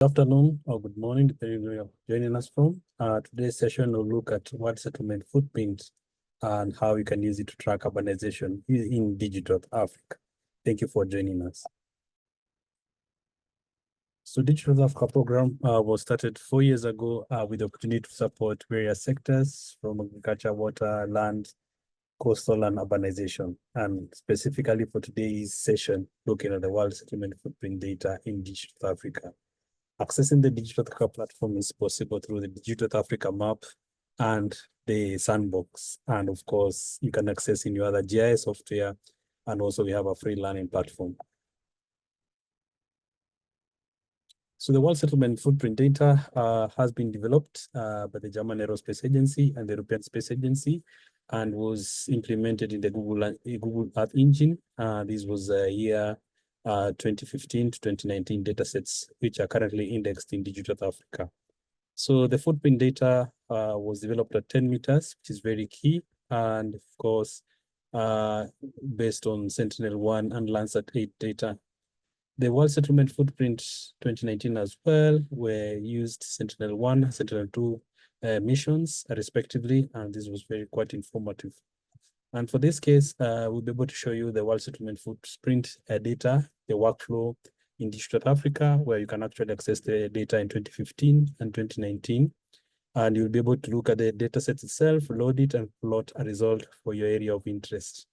Good afternoon or good morning, depending where you're joining us from. Today's session will look at world settlement footprints and how you can use it to track urbanization in digital Africa. Thank you for joining us. So Digital Africa program was started 4 years ago with the opportunity to support various sectors from agriculture, water, land, coastal and urbanization. And specifically for today's session, looking at the world settlement footprint data in digital Africa. Accessing the Digital Africa platform is possible through the Digital Africa map and the sandbox. And of course, you can access in your other GIS software. And also we have a free learning platform. So the World Settlement Footprint data has been developed by the German Aerospace Agency and the European Space Agency and was implemented in the Google Earth Engine. This was a year 2015 to 2019 datasets, which are currently indexed in Digital Africa. So the footprint data was developed at 10 meters, which is very key. And of course, based on Sentinel-1 and Landsat 8 data. The World Settlement Footprint 2019 as well were used Sentinel-1, Sentinel-2 missions respectively, and this was quite informative. And for this case, we'll be able to show you the World Settlement Footprint data, the workflow in Digital Africa, where you can actually access the data in 2015 and 2019. And you'll be able to look at the data set itself, load it, and plot a result for your area of interest.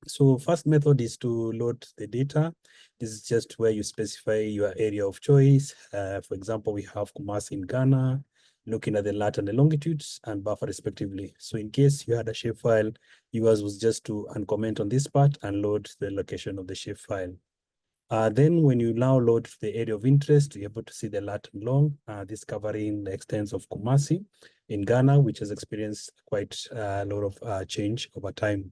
So first method is to load the data. This is just where you specify your area of choice. For example, we have Kumasi in Ghana, looking at the lat and the longitudes and buffer respectively. So in case you had a shapefile, yours was just to uncomment on this part and load the location of the shapefile. Then when you now load the area of interest, you're able to see the lat and long, this covering the extents of Kumasi in Ghana, which has experienced quite a lot of change over time.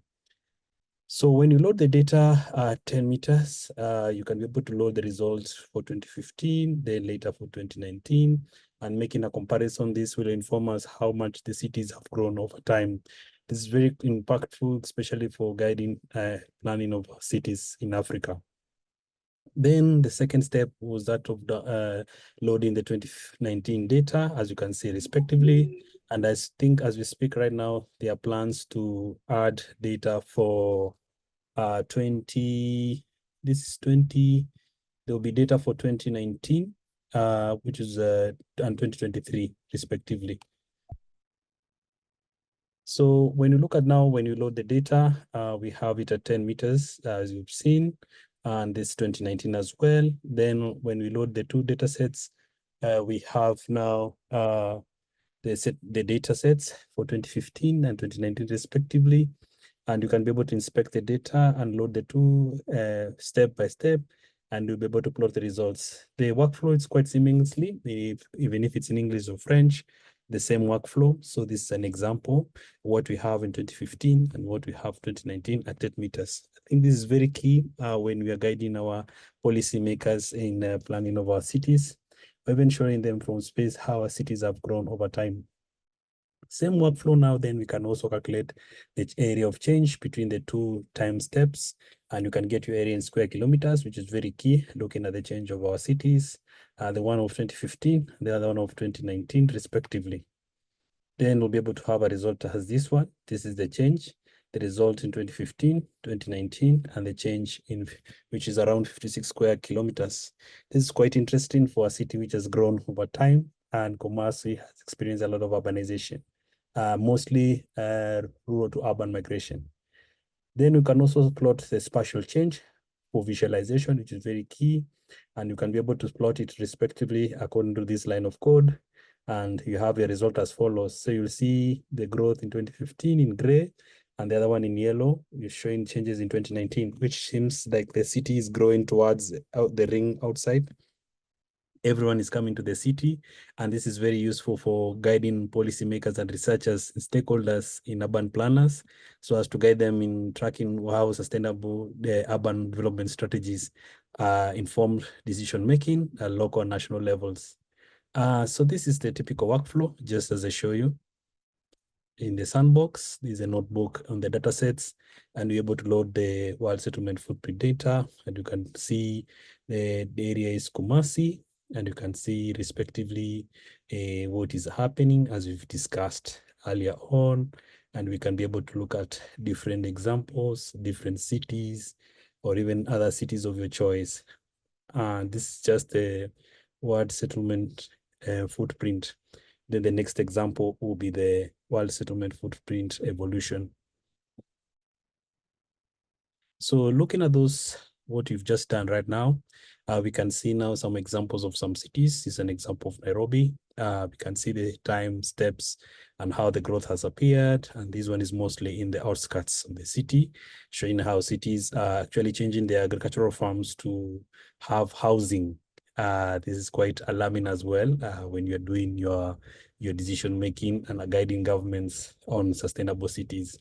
So when you load the data at 10 meters, you can be able to load the results for 2015, then later for 2019, and making a comparison. This will inform us how much the cities have grown over time. This is very impactful, especially for guiding planning of cities in Africa. Then the second step was that of the, loading the 2019 data, as you can see respectively. And I think as we speak right now, there are plans to add data for 20, this is 20, there will be data for 2019, which is and 2023 respectively. So when you look at now, when you load the data, we have it at 10 meters, as you've seen, and this 2019 as well. Then when we load the two data sets, we have now the data sets for 2015 and 2019 respectively. And you can be able to inspect the data and load the two step by step, and you'll be able to plot the results. The workflow is quite seamlessly, even if it's in English or French, the same workflow. So this is an example, what we have in 2015 and what we have 2019 at 10 meters. I think this is very key when we are guiding our policymakers in planning of our cities, or even showing them from space how our cities have grown over time. Same workflow now, then we can also calculate the area of change between the two time steps, and you can get your area in square kilometers, which is very key, looking at the change of our cities, the one of 2015, the other one of 2019, respectively. Then we'll be able to have a result as this one. This is the change, the result in 2015, 2019, and the change in which is around 56 square kilometers. This is quite interesting for a city which has grown over time, and Kumasi has experienced a lot of urbanization. Mostly rural to urban migration. Then we can also plot the spatial change for visualization, which is very key. And you can be able to plot it respectively according to this line of code. And you have a result as follows. So you'll see the growth in 2015 in gray, and the other one in yellow. You're showing changes in 2019, which seems like the city is growing towards the ring outside. Everyone is coming to the city, and this is very useful for guiding policymakers and researchers and stakeholders in urban planners, so as to guide them in tracking how sustainable the urban development strategies inform decision-making at local and national levels. So this is the typical workflow, just as I show you. In the sandbox, there's a notebook on the data sets, and you're able to load the world settlement footprint data, and you can see the area is Kumasi, and you can see respectively what is happening as we've discussed earlier on, and we can be able to look at different examples, different cities, or even other cities of your choice. This is just a world settlement footprint. Then the next example will be the world settlement footprint evolution. So looking at those, what you've just done right now, we can see now some examples of some cities. This is an example of Nairobi. We can see the time steps and how the growth has appeared. And this one is mostly in the outskirts of the city, showing how cities are actually changing their agricultural farms to have housing. This is quite alarming as well when you're doing your decision making and guiding governments on sustainable cities.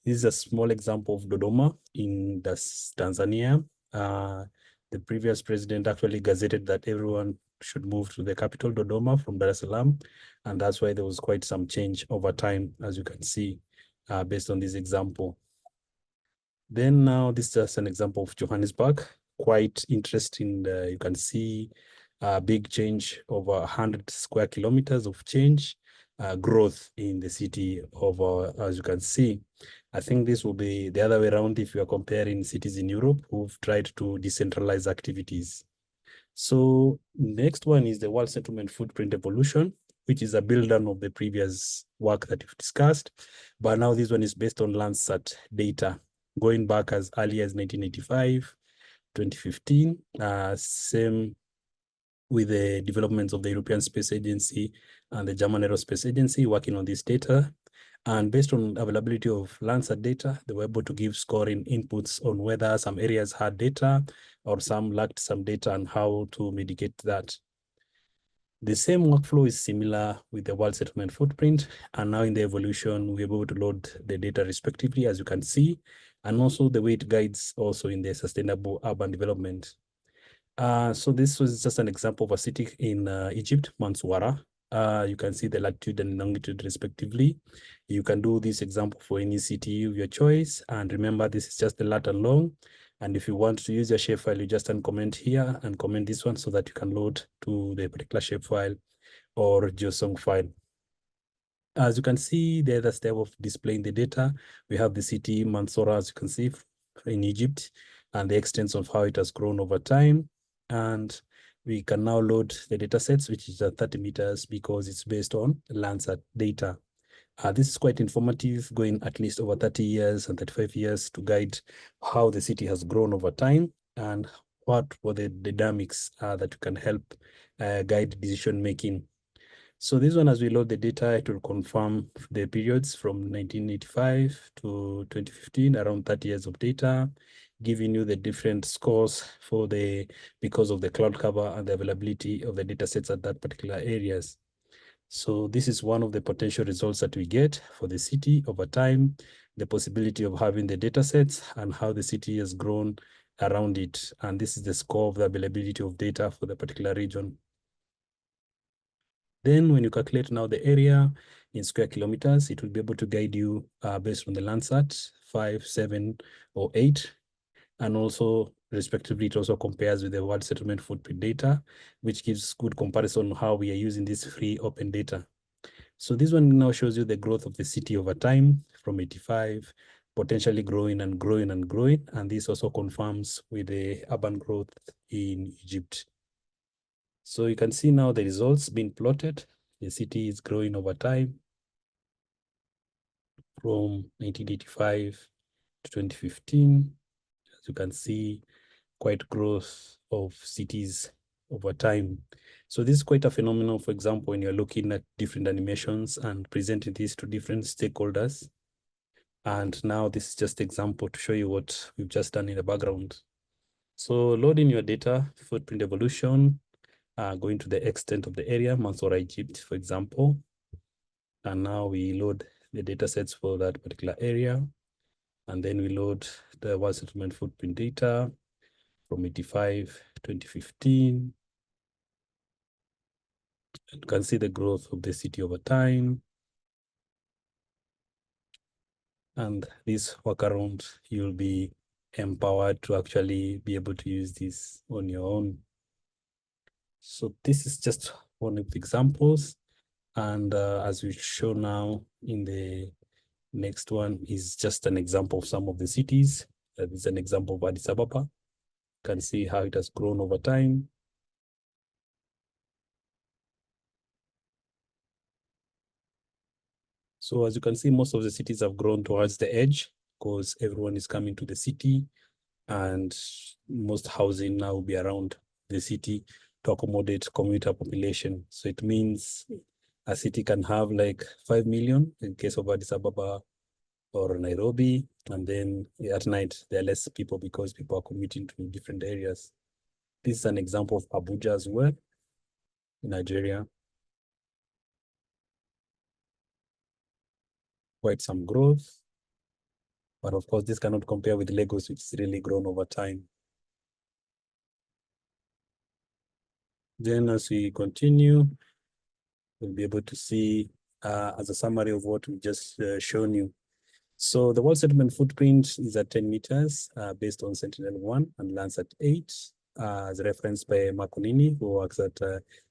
This is a small example of Dodoma in Tanzania. The previous president actually gazetted that everyone should move to the capital, Dodoma, from Dar es Salaam. And that's why there was quite some change over time, as you can see, based on this example. Then now this is just an example of Johannesburg. Quite interesting. You can see a big change, over 100 square kilometers of change, growth in the city of, as you can see. I think this will be the other way around if you are comparing cities in Europe who've tried to decentralize activities. So next one is the world settlement footprint evolution, which is a build-on of the previous work that you've discussed. But now this one is based on Landsat data, going back as early as 1985, 2015, same with the developments of the European Space Agency and the German Aerospace Agency working on this data. And based on availability of Landsat data, they were able to give scoring inputs on whether some areas had data or some lacked some data and how to mitigate that. The same workflow is similar with the world settlement footprint. And now in the evolution, we're able to load the data respectively, as you can see, and also the way it guides also in the sustainable urban development. So this was just an example of a city in Egypt, Mansoura. You can see the latitude and longitude respectively. You can do this example for any city of your choice. And remember, this is just the lat and long. And if you want to use your shapefile, you just uncomment here and comment this one so that you can load to the particular shapefile or JSON file. As you can see, the other step of displaying the data, we have the city Mansoura, as you can see, in Egypt, and the extent of how it has grown over time. And we can now load the data sets, which is at 30 meters because it's based on Landsat data. This is quite informative, going at least over 30 years and 35 years to guide how the city has grown over time and what were the dynamics that you can help guide decision making. So this one, as we load the data, it will confirm the periods from 1985 to 2015, around 30 years of data, giving you the different scores for because of the cloud cover and the availability of the data sets at that particular areas. So this is one of the potential results that we get for the city over time, the possibility of having the data sets and how the city has grown around it. And this is the score of the availability of data for the particular region. Then when you calculate now the area in square kilometers, it will be able to guide you based on the Landsat 5, 7, or 8. And also, respectively, it also compares with the world settlement footprint data, which gives good comparison on how we are using this free open data. So this one now shows you the growth of the city over time from 85, potentially growing and growing and growing. And this also confirms with the urban growth in Egypt. So you can see now the results being plotted. The city is growing over time from 1985 to 2015. As you can see, quite growth of cities over time. So this is quite a phenomenon, for example, when you're looking at different animations and presenting this to different stakeholders. And now this is just an example to show you what we've just done in the background. So loading your data, footprint evolution, going to the extent of the area, Mansoura, Egypt, for example. And now we load the data sets for that particular area. And then we load the world settlement footprint data from 85, 2015. And you can see the growth of the city over time. And this workaround, you'll be empowered to actually be able to use this on your own. So this is just one of the examples. And as we show now in the next one is just an example of some of the cities. This is an example of Addis Ababa. You can see how it has grown over time. So as you can see, most of the cities have grown towards the edge because everyone is coming to the city, and most housing now will be around the city to accommodate commuter population. So it means a city can have like 5 million in case of Addis Ababa or Nairobi, and then at night there are less people because people are commuting to different areas. This is an example of Abuja as well in Nigeria. Quite some growth, but of course this cannot compare with Lagos, which has really grown over time. Then as we continue, we'll be able to see as a summary of what we just shown you. So the world settlement footprint is at 10 meters based on Sentinel-1 and Landsat 8 as referenced by Marconini, who works at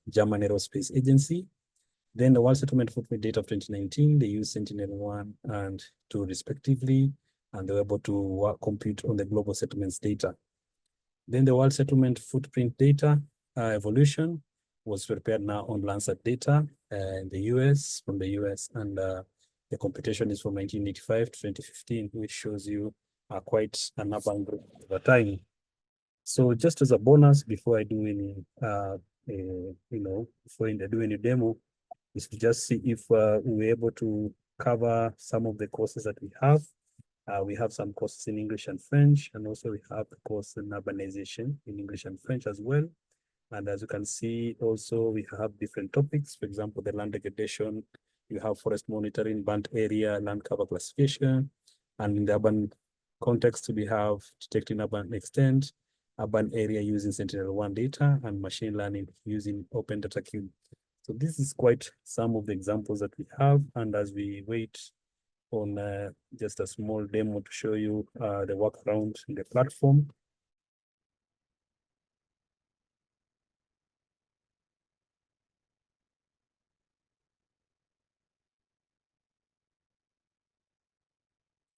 German Aerospace Agency. Then the world settlement footprint data of 2019, they use Sentinel-1 and 2 respectively, and they were able to compute on the global settlements data. Then the world settlement footprint data evolution was prepared now on Landsat data in the US, from the US, and the computation is from 1985 to 2015, which shows you quite an urban growth over time. So just as a bonus, before I do any, before I do any demo, is to just see if we're able to cover some of the courses that we have. We have some courses in English and French, and also we have the course in urbanization in English and French as well. And as you can see, also we have different topics. For example, the land degradation, you have forest monitoring, burnt area, land cover classification. And in the urban context, we have detecting urban extent, urban area using Sentinel-1 data, and machine learning using Open Data Cube. So this is quite some of the examples that we have. And as we wait on just a small demo to show you the workaround in the platform.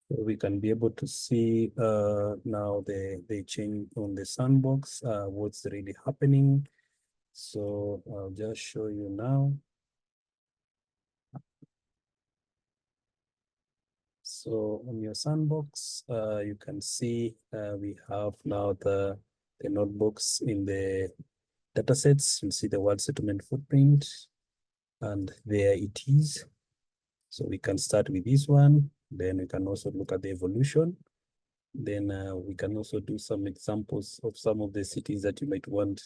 So we can be able to see now the change on the sandbox, what's really happening. So I'll just show you now. So on your sandbox, you can see we have now the notebooks in the datasets. You'll see the world settlement footprint, and there it is. So we can start with this one. Then we can also look at the evolution. Then we can also do some examples of some of the cities that you might want.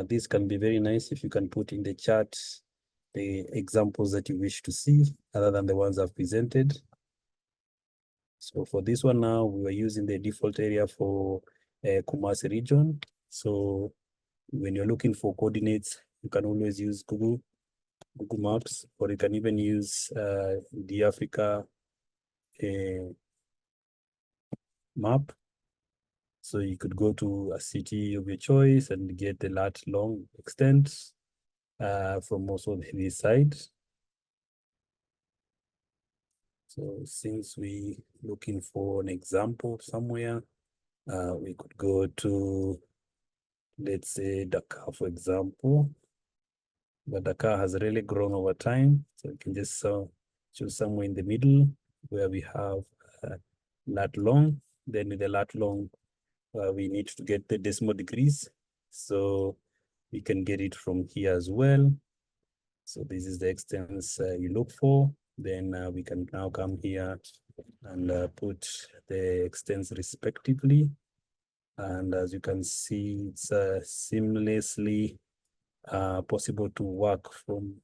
This can be very nice if you can put in the chat the examples that you wish to see other than the ones I've presented. So for this one now, we were using the default area for Kumasi region. So when you're looking for coordinates, you can always use Google Maps, or you can even use the Africa map. So you could go to a city of your choice and get the lat long extent from also this side. So since we looking for an example somewhere, we could go to, let's say, Dakar, for example. But Dakar has really grown over time. So we can just choose somewhere in the middle where we have lat long. Then with the lat long, we need to get the decimal degrees. So we can get it from here as well. So this is the extents you look for. Then we can now come here and put the extents respectively. And as you can see, it's seamlessly possible to work from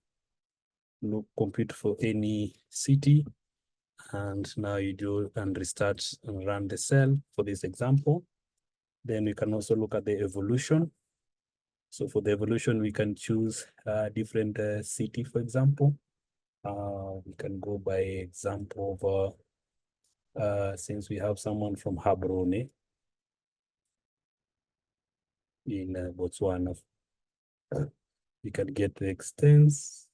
compute for any city. And now you do and restart and run the cell for this example. Then we can also look at the evolution. So for the evolution, we can choose a different city, for example. We can go by example of, since we have someone from Gaborone in Botswana. You can get the extents.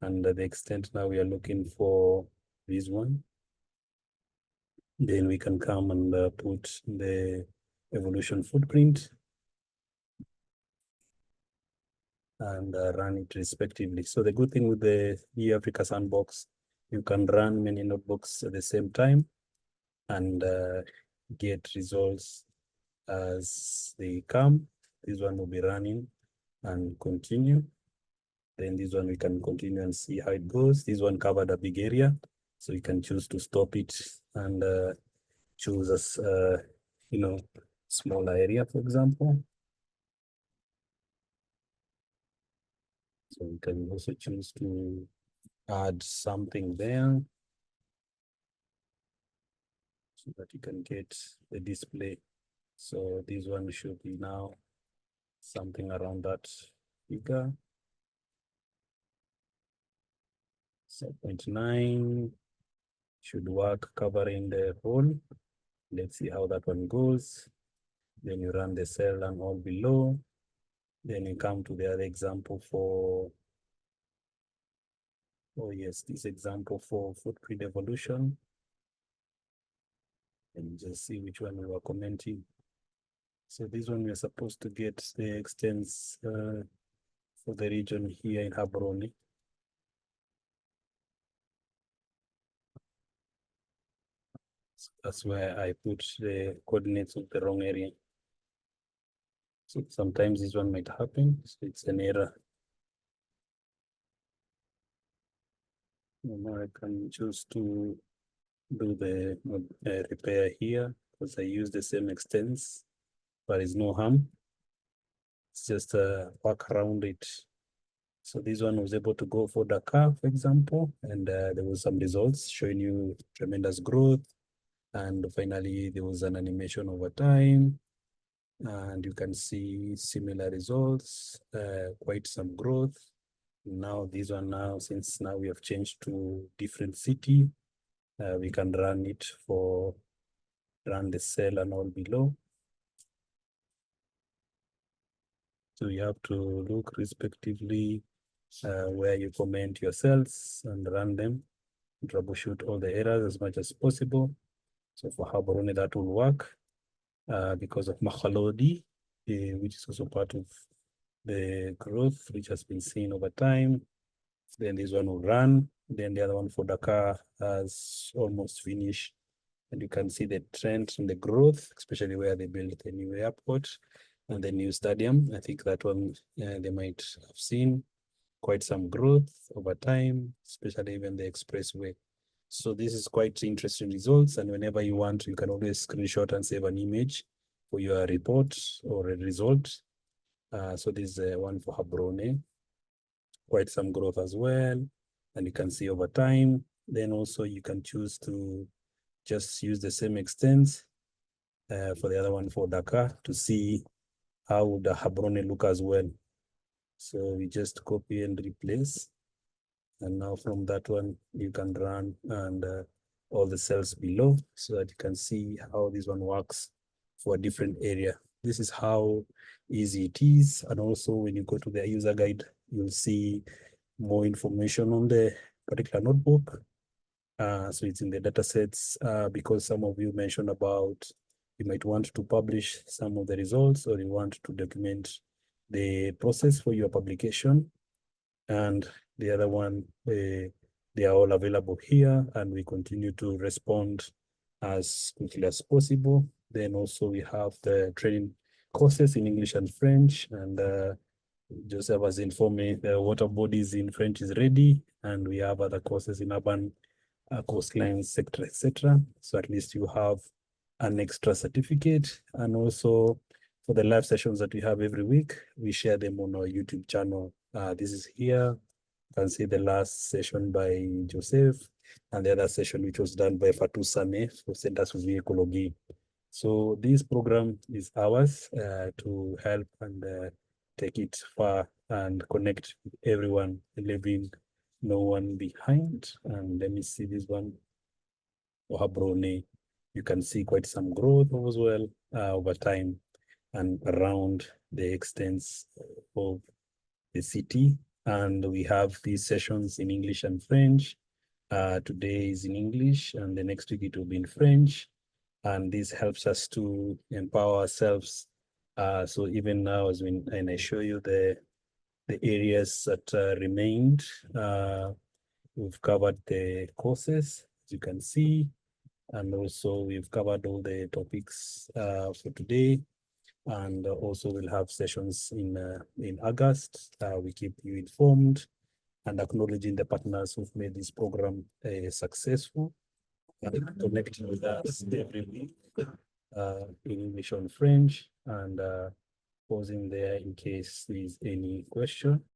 And the extent now we are looking for this one. Then we can come and put the evolution footprint and run it respectively. So the good thing with the EU Africa Sandbox, you can run many notebooks at the same time and get results as they come. This one will be running and continue. Then this one we can continue and see how it goes. This one covered a big area, so you can choose to stop it and choose as smaller area, for example. So you can also choose to add something there so that you can get the display. So this one should be now something around that figure. 0.9 should work covering the whole. Let's see how that one goes. Then you run the cell and all below. Then you come to the other example for, oh yes, this example for footprint evolution. And just see which one we were commenting. So this one we're supposed to get the extents for the region here in Gaborone. So that's where I put the coordinates of the wrong area. So sometimes this one might happen, so it's an error. Now I can choose to do the repair here because I use the same extents, but it's no harm. It's just a work around it. So this one was able to go for Dakar, for example, and there was some results showing you tremendous growth. And finally, there was an animation over time. And you can see similar results, quite some growth. Now this one now, since now we have changed to different city, we can run it run the cell and all below. So you have to look respectively where you comment your cells and run them, troubleshoot all the errors as much as possible. So for Gaborone, that will work because of Machalodi, which is also part of the growth which has been seen over time. Then this one will run. Then the other one for Dakar has almost finished. And you can see the trend in the growth, especially where they built the new airport and the new stadium. I think that one they might have seen quite some growth over time, especially even the expressway. So this is quite interesting results. And whenever you want, you can always screenshot and save an image for your report or a result. So this is one for Gaborone, quite some growth as well. And you can see over time. Then also you can choose to just use the same extents for the other one for Dakar to see how the Gaborone look as well. So we just copy and replace. And now from that one, you can run and all the cells below so that you can see how this one works for a different area. This is how easy it is. And also when you go to the user guide, you'll see more information on the particular notebook. So it's in the data sets because some of you mentioned about you might want to publish some of the results or you want to document the process for your publication. And the other one, they are all available here and we continue to respond as quickly as possible. Then also we have the training courses in English and French, and Joseph has informed me the water bodies in French is ready, and we have other courses in urban coastlines sector, etc. So at least you have an extra certificate. And also for the live sessions that we have every week, we share them on our YouTube channel. This is here. You can see the last session by Joseph and the other session which was done by Fatou Same for Centers for Ecology. So this program is ours to help and take it far and connect with everyone, leaving no one behind. And let me see this one. You can see quite some growth as well over time and around the extents of the city. And we have these sessions in English and French. Today is in English, and the next week it will be in French. And this helps us to empower ourselves. So even now, and I show you the areas that remained, we've covered the courses, as you can see, and also we've covered all the topics for today. And also we'll have sessions in August. We keep you informed and acknowledging the partners who've made this program successful. Connecting with us every week in English and French, and pausing there in case there's any question.